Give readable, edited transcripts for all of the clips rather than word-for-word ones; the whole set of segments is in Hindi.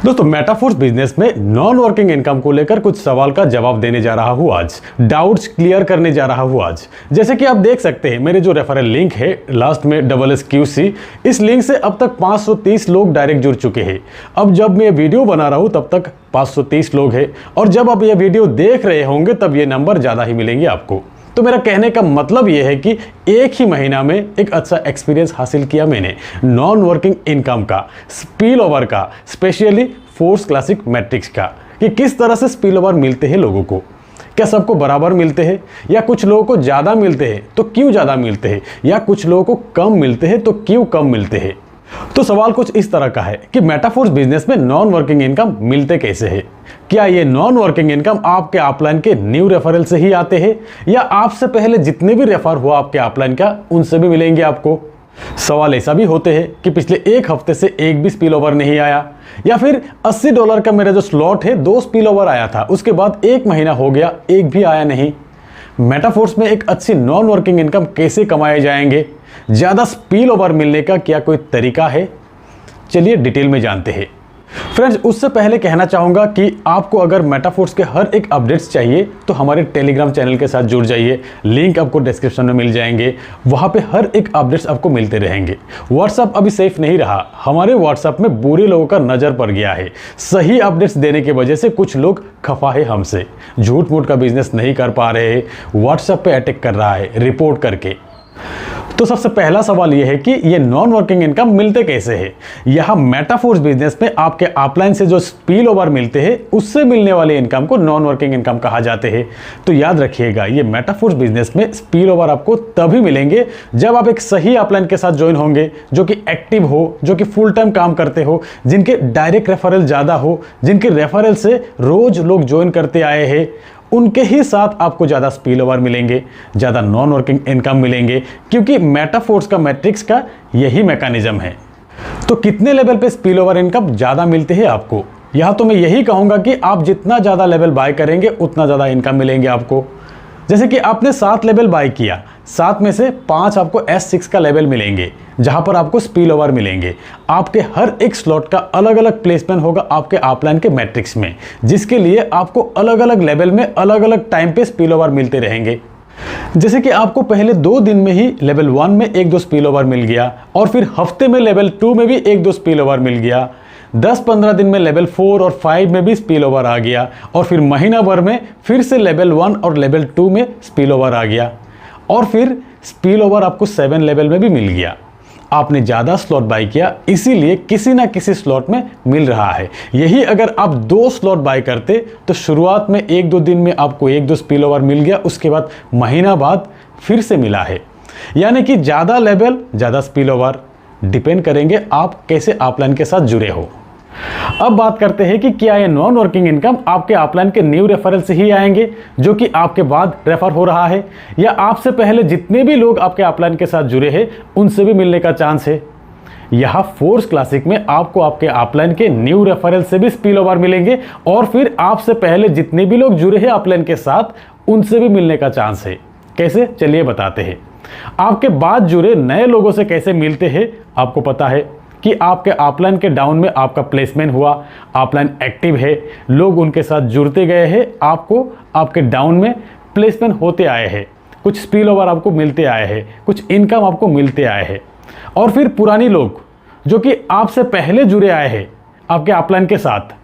दोस्तों मेटाफोर्स बिजनेस में नॉन वर्किंग इनकम को लेकर कुछ सवाल का जवाब देने जा रहा हूं आज, डाउट्स क्लियर करने जा रहा हूं आज। जैसे कि आप देख सकते हैं मेरे जो रेफरल लिंक है लास्ट में SSQC, इस लिंक से अब तक 530 लोग डायरेक्ट जुड़ चुके हैं। अब जब मैं वीडियो बना रहा हूं तब तक 530 लोग हैं और जब आप ये वीडियो देख रहे होंगे तब ये नंबर ज़्यादा ही मिलेंगे आपको। तो मेरा कहने का मतलब यह है कि एक ही महीना में एक अच्छा एक्सपीरियंस हासिल किया मैंने नॉन वर्किंग इनकम का, स्पिल ओवर का, स्पेशली फोर्स क्लासिक मैट्रिक्स का, कि किस तरह से स्पिल ओवर मिलते हैं लोगों को। क्या सबको बराबर मिलते हैं या कुछ लोगों को ज़्यादा मिलते हैं तो क्यों ज़्यादा मिलते हैं, या कुछ लोगों को कम मिलते हैं तो क्यों कम मिलते हैं। तो सवाल कुछ इस तरह का है कि मेटाफोर्स बिजनेस में नॉन वर्किंग इनकम मिलते कैसे हैं। क्या ये नॉन वर्किंग इनकम आपके अपलाइन के न्यू रेफरल से ही आते हैं या आपसे पहले जितने भी रेफर हुआ आपके अपलाइन का उनसे भी मिलेंगे आपको। सवाल ऐसा भी होते हैं कि पिछले एक हफ्ते से एक भी स्पिल ओवर नहीं आया, या फिर $80 का मेरा जो स्लॉट है 2 स्पिल ओवर आया था, उसके बाद एक महीना हो गया एक भी आया नहीं। मेटाफोर्स में एक अच्छी नॉन वर्किंग इनकम कैसे कमाए जाएंगे, ज़्यादा स्पिल ओवर मिलने का क्या कोई तरीका है, चलिए डिटेल में जानते हैं। फ्रेंड्स, उससे पहले कहना चाहूँगा कि आपको अगर मेटाफोर्स के हर एक अपडेट्स चाहिए तो हमारे टेलीग्राम चैनल के साथ जुड़ जाइए, लिंक आपको डिस्क्रिप्शन में मिल जाएंगे, वहाँ पे हर एक अपडेट्स आपको मिलते रहेंगे। व्हाट्सअप अभी सेफ नहीं रहा, हमारे व्हाट्सअप में बुरे लोगों का नज़र पड़ गया है। सही अपडेट्स देने की वजह से कुछ लोग खफा है हमसे, झूठ मूठ का बिजनेस नहीं कर पा रहे हैं, व्हाट्सअप पे अटैक कर रहा है रिपोर्ट करके। तो सबसे पहला सवाल यह है कि ये नॉन वर्किंग इनकम मिलते कैसे हैं। यहाँ मेटाफोर्स बिजनेस में आपके अपलाइन से जो स्पिल ओवर मिलते हैं उससे मिलने वाले इनकम को नॉन वर्किंग इनकम कहा जाते हैं। तो याद रखिएगा, ये मेटाफोर्स बिजनेस में स्पिल ओवर आपको तभी मिलेंगे जब आप एक सही अपलाइन के साथ ज्वाइन होंगे, जो कि एक्टिव हो, जो कि फुल टाइम काम करते हो, जिनके डायरेक्ट रेफरल ज़्यादा हो, जिनके रेफरल से रोज लोग ज्वाइन करते आए हैं, उनके ही साथ आपको ज़्यादा स्पिल ओवर मिलेंगे, ज़्यादा नॉन वर्किंग इनकम मिलेंगे, क्योंकि मेटाफोर्स का मैट्रिक्स का यही मैकेनिज्म है। तो कितने लेवल पे स्पिल ओवर इनकम ज़्यादा मिलते हैं आपको, यहाँ तो मैं यही कहूँगा कि आप जितना ज़्यादा लेवल बाय करेंगे उतना ज़्यादा इनकम मिलेंगे आपको। जैसे कि आपने 7 लेवल बाय किया, 7 में से 5 आपको S6 का लेवल मिलेंगे जहां पर आपको स्पिल ओवर मिलेंगे। आपके हर एक स्लॉट का अलग अलग प्लेसमेंट होगा आपके अपलाइन के मैट्रिक्स में, जिसके लिए आपको अलग अलग लेवल में अलग अलग टाइम पे स्पिल ओवर मिलते रहेंगे। जैसे कि आपको पहले 2 दिन में ही लेवल 1 में 1-2 स्पिल ओवर मिल गया, और फिर हफ्ते में लेवल 2 में भी 1-2 स्पिल ओवर मिल गया, 10-15 दिन में लेवल 4 और 5 में भी स्पिल ओवर आ गया, और फिर महीना भर में फिर से लेवल 1 और लेवल 2 में स्पिल ओवर आ गया, और फिर स्पिल ओवर आपको 7 लेवल में भी मिल गया। आपने ज़्यादा स्लॉट बाय किया, इसीलिए किसी ना किसी स्लॉट में मिल रहा है। यही अगर आप 2 स्लॉट बाय करते तो शुरुआत में 1-2 दिन में आपको 1-2 स्पिल ओवर मिल गया, उसके बाद महीना बाद फिर से मिला है। यानी कि ज़्यादा लेवल ज़्यादा स्पिल ओवर, डिपेंड करेंगे आप कैसे अपलाइन के साथ जुड़े हो। अब बात करते हैं कि क्या ये नॉन वर्किंग इनकम आपके अपलाइन के न्यू रेफरल से ही आएंगे जो कि आपके बाद रेफर हो रहा है, या आपसे पहले जितने भी लोग आपके अपलाइन के साथ जुड़े हैं उनसे भी मिलने का चांस है। यहाँ फोर्स क्लासिक में आपको आपके अपलाइन के न्यू रेफरल से भी स्पिल ओवर मिलेंगे, और फिर आपसे पहले जितने भी लोग जुड़े हैं अपलाइन के साथ उनसे भी मिलने का चांस है। कैसे, चलिए बताते हैं। आपके बाद जुड़े नए लोगों से कैसे मिलते हैं, आपको पता है कि आपके अपलाइन के डाउन में आपका प्लेसमेंट हुआ, अपलाइन एक्टिव है, लोग उनके साथ जुड़ते गए हैं, आपको आपके डाउन में प्लेसमेंट होते आए हैं, कुछ स्पिल ओवर आपको मिलते आए हैं, कुछ इनकम आपको मिलते आए हैं। और फिर पुरानी लोग जो कि आपसे पहले जुड़े आए हैं आपके अपलाइन के साथ,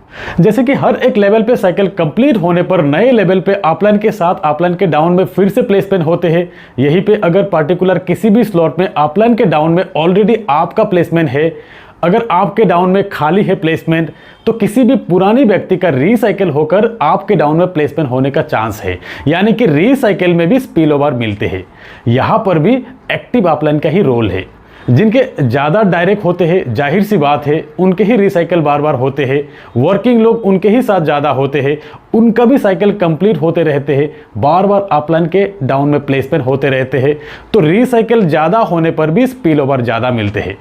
जैसे कि हर एक लेवल पे साइकिल कंप्लीट होने पर नए लेवल पे अपलाइन के साथ अपलाइन के डाउन में फिर से प्लेसमेंट होते हैं। यहीं पे अगर पार्टिकुलर किसी भी स्लॉट में अपलाइन के डाउन में ऑलरेडी आपका प्लेसमेंट है, अगर आपके डाउन में खाली है प्लेसमेंट, तो किसी भी पुरानी व्यक्ति का रीसाइकिल होकर आपके डाउन में प्लेसमेंट होने का चांस है। यानी कि रीसाइकिल में भी स्पिल ओवर मिलते हैं। यहाँ पर भी एक्टिव अपलाइन का ही रोल है। जिनके ज़्यादा डायरेक्ट होते हैं, जाहिर सी बात है उनके ही रिसाइकल बार बार होते हैं, वर्किंग लोग उनके ही साथ ज़्यादा होते हैं, उनका भी साइकिल कंप्लीट होते रहते हैं, बार बार अपलाइन के डाउन में प्लेसमेंट होते रहते हैं, तो रिसाइकल ज़्यादा होने पर भी स्पिल ओवर ज़्यादा मिलते हैं।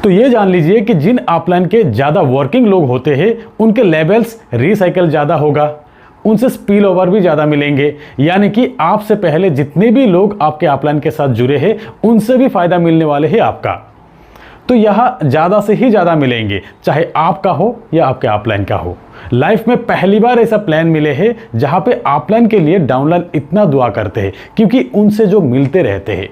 तो ये जान लीजिए कि जिन अपलाइन के ज़्यादा वर्किंग लोग होते हैं उनके लेवल्स रिसाइकल ज़्यादा होगा, उनसे स्पिल ओवर भी ज़्यादा मिलेंगे। यानी कि आपसे पहले जितने भी लोग आपके अपलाइन के साथ जुड़े हैं उनसे भी फ़ायदा मिलने वाले हैं आपका। तो यहाँ ज़्यादा से ही ज़्यादा मिलेंगे, चाहे आपका हो या आपके अपलाइन का हो। लाइफ में पहली बार ऐसा प्लान मिले हैं जहाँ पे अपलाइन के लिए डाउनलाइन इतना दुआ करते हैं, क्योंकि उनसे जो मिलते रहते हैं।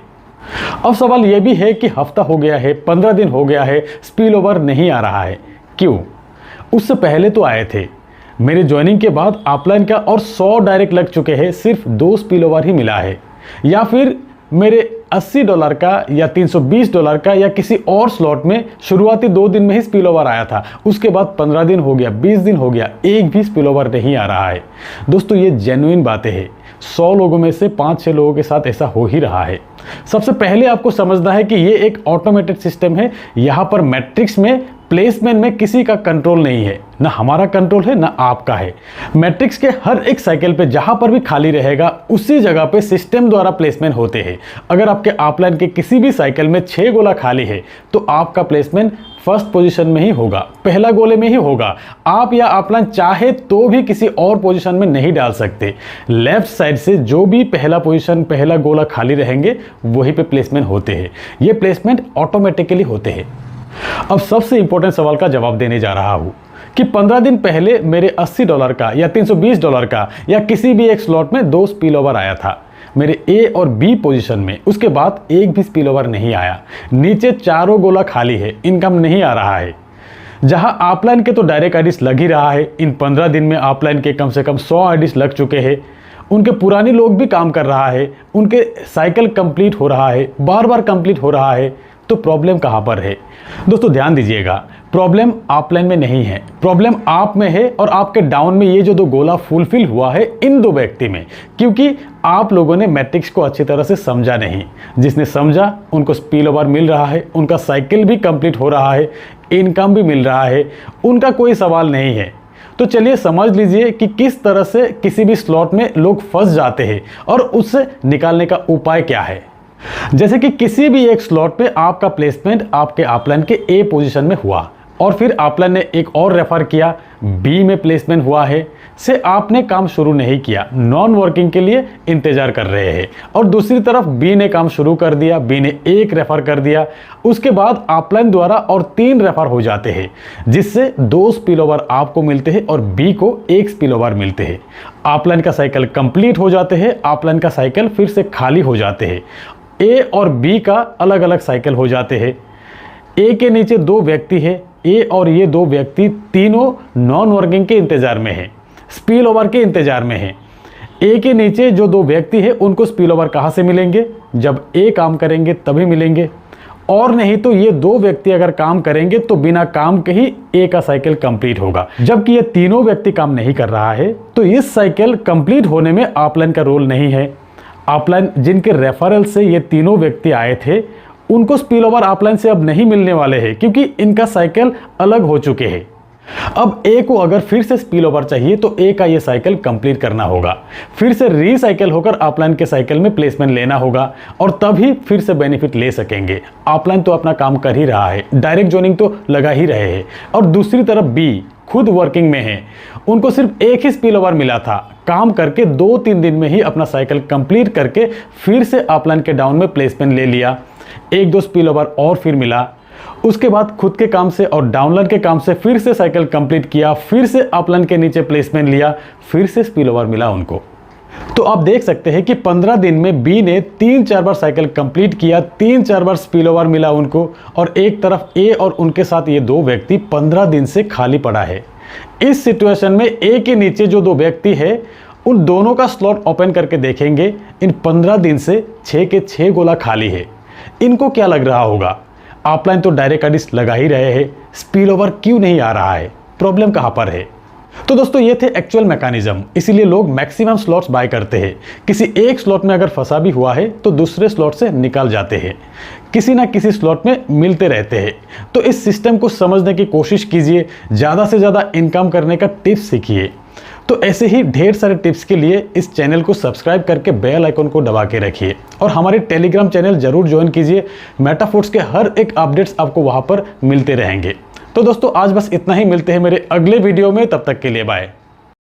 अब सवाल यह भी है कि हफ्ता हो गया है, 15 दिन हो गया है, स्पिल ओवर नहीं आ रहा है, क्यों? उससे पहले तो आए थे। मेरे ज्वाइनिंग के बाद अपलाइन का और 100 डायरेक्ट लग चुके हैं, सिर्फ 2 स्पिल ओवर ही मिला है। या फिर मेरे $80 का या $320 का या किसी और स्लॉट में शुरुआती 2 दिन में ही स्पिल ओवर आया था, उसके बाद 15 दिन हो गया, 20 दिन हो गया, एक भी स्पिल ओवर नहीं आ रहा है। दोस्तों, ये जेन्युइन बातें हैं। 100 लोगों में से 5-6 लोगों के साथ ऐसा हो ही रहा है। सबसे पहले आपको समझना है कि ये एक ऑटोमेटेड सिस्टम है। यहाँ पर मैट्रिक्स में प्लेसमेंट में किसी का कंट्रोल नहीं है, ना हमारा कंट्रोल है ना आपका है। मैट्रिक्स के हर एक साइकिल पे जहां पर भी खाली रहेगा उसी जगह पे सिस्टम द्वारा प्लेसमेंट होते हैं। अगर आपके अपलाइन के किसी भी साइकिल में 6 गोला खाली है तो आपका प्लेसमेंट फर्स्ट पोजीशन में ही होगा, पहला गोले में ही होगा। आप या अपलाइन चाहे तो भी किसी और पोजीशन में नहीं डाल सकते। लेफ्ट साइड से जो भी पहला पोजीशन, पहला गोला खाली रहेंगे वहीं पे प्लेसमेंट होते हैं। ये प्लेसमेंट ऑटोमेटिकली होते हैं। अब सबसे इंपॉर्टेंट सवाल का जवाब देने जा रहा हूं कि 15 दिन पहले मेरे $80 का या $320 का या किसी भी एक स्लॉट में 2 स्पिल ओवर आया था मेरे ए और बी पोजीशन में। उसके बाद एक भी स्पिल ओवर नहीं आया। नीचे चारों गोला खाली है, इनकम नहीं आ रहा है। जहां अपलाइन के तो डायरेक्ट आईडीज लग ही रहा है। इन 15 दिन में अपलाइन के कम से कम 100 आईडीज लग चुके हैं। उनके पुराने लोग भी काम कर रहा है, उनके साइकिल कंप्लीट हो रहा है, बार बार कंप्लीट हो रहा है। तो प्रॉब्लम कहां पर है? दोस्तों ध्यान दीजिएगा, प्रॉब्लम अपलाइन में नहीं है, प्रॉब्लम आप में है और आपके डाउन में ये जो 2 गोला फुलफिल हुआ है इन 2 व्यक्ति में, क्योंकि आप लोगों ने मैट्रिक्स को अच्छी तरह से समझा नहीं। जिसने समझा उनको स्पिल ओवर मिल रहा है, उनका साइकिल भी कंप्लीट हो रहा है, इनकम भी मिल रहा है, उनका कोई सवाल नहीं है। तो चलिए समझ लीजिए कि किस तरह से किसी भी स्लॉट में लोग फंस जाते हैं और उससे निकालने का उपाय क्या है। जैसे कि किसी भी एक स्लॉट पे आपका प्लेसमेंट आपके अपलाइन के ए पोजीशन में हुआ और फिर अपलाइन ने एक और रेफर किया, बी में प्लेसमेंट हुआ है, से आपने काम शुरू नहीं किया, नॉन वर्किंग के लिए इंतजार कर रहे हैं। और दूसरी तरफ बी ने काम शुरू कर दिया, बी ने 1 रेफर कर दिया, उसके बाद अपलाइन द्वारा और 3 रेफर हो जाते हैं, जिससे 2 स्पिल ओवर आपको मिलते हैं और बी को 1 स्पिल ओवर मिलते हैं। अपलाइन का साइकिल कंप्लीट हो जाते हैं, अपलाइन का साइकिल फिर से खाली हो जाते हैं। ए और बी का अलग अलग साइकिल हो जाते हैं। ए के नीचे 2 व्यक्ति हैं, ए और ये 2 व्यक्ति तीनों नॉन वर्किंग के इंतजार में हैं, स्पिल ओवर के इंतजार में हैं। ए के नीचे जो 2 व्यक्ति हैं उनको स्पिल ओवर कहाँ से मिलेंगे? जब ए काम करेंगे तभी मिलेंगे, और नहीं तो ये 2 व्यक्ति अगर काम करेंगे तो बिना काम के ही ए का साइकिल कंप्लीट होगा। जबकि ये तीनों व्यक्ति काम नहीं कर रहा है तो इस साइकिल कंप्लीट होने में अपलाइन का रोल नहीं है। अपलाइन जिनके रेफरल से ये तीनों व्यक्ति आए थे उनको स्पिल ओवर अपलाइन से अब नहीं मिलने वाले हैं, क्योंकि इनका साइकिल अलग हो चुके हैं। अब ए को अगर फिर से स्पिल ओवर चाहिए तो ए का ये साइकिल कंप्लीट करना होगा, फिर से रीसाइकिल होकर अपलाइन के साइकिल में प्लेसमेंट लेना होगा और तभी फिर से बेनिफिट ले सकेंगे। अपलाइन तो अपना काम कर ही रहा है, डायरेक्ट जॉइनिंग तो लगा ही रहे हैं, और दूसरी तरफ बी खुद वर्किंग में है, उनको सिर्फ 1 ही स्पिल ओवर मिला था। काम करके 2-3 दिन में ही अपना साइकिल कंप्लीट करके फिर से अपलाइन के डाउन में प्लेसमेंट ले लिया। 1-2 स्पिल ओवर और फिर मिला, उसके बाद खुद के काम से और डाउनलाइन के काम से फिर से साइकिल कंप्लीट किया, फिर से अपलाइन के नीचे प्लेसमेंट लिया, फिर से स्पिल ओवर मिला उनको। तो आप देख सकते हैं कि 15 दिन में बी ने 3-4 बार साइकिल कंप्लीट किया, 3-4 बार स्पिल ओवर मिला उनको, और एक तरफ ए और उनके साथ ये 2 व्यक्ति 15 दिन से खाली पड़ा है। इस सिचुएशन में ए के नीचे जो 2 व्यक्ति है उन दोनों का स्लॉट ओपन करके देखेंगे, इन 15 दिन से 6 के 6 गोला खाली है। इनको क्या लग रहा होगा? अपलाइन तो डायरेक्ट आईडीज लगा ही रहे हैं, स्पिल ओवर क्यों नहीं आ रहा है? प्रॉब्लम कहां पर है? तो दोस्तों ये थे एक्चुअल मैकेनिज्म, इसीलिए लोग मैक्सिमम स्लॉट्स बाय करते हैं। किसी एक स्लॉट में अगर फंसा भी हुआ है तो दूसरे स्लॉट से निकाल जाते हैं, किसी ना किसी स्लॉट में मिलते रहते हैं। तो इस सिस्टम को समझने की कोशिश कीजिए, ज़्यादा से ज़्यादा इनकम करने का टिप्स सीखिए। तो ऐसे ही ढेर सारे टिप्स के लिए इस चैनल को सब्सक्राइब करके बेल आइकन को दबा के रखिए और हमारे टेलीग्राम चैनल जरूर ज्वाइन कीजिए। मेटाफोर्स के हर एक अपडेट्स आपको वहां पर मिलते रहेंगे। तो दोस्तों आज बस इतना ही, मिलते हैं मेरे अगले वीडियो में, तब तक के लिए बाय।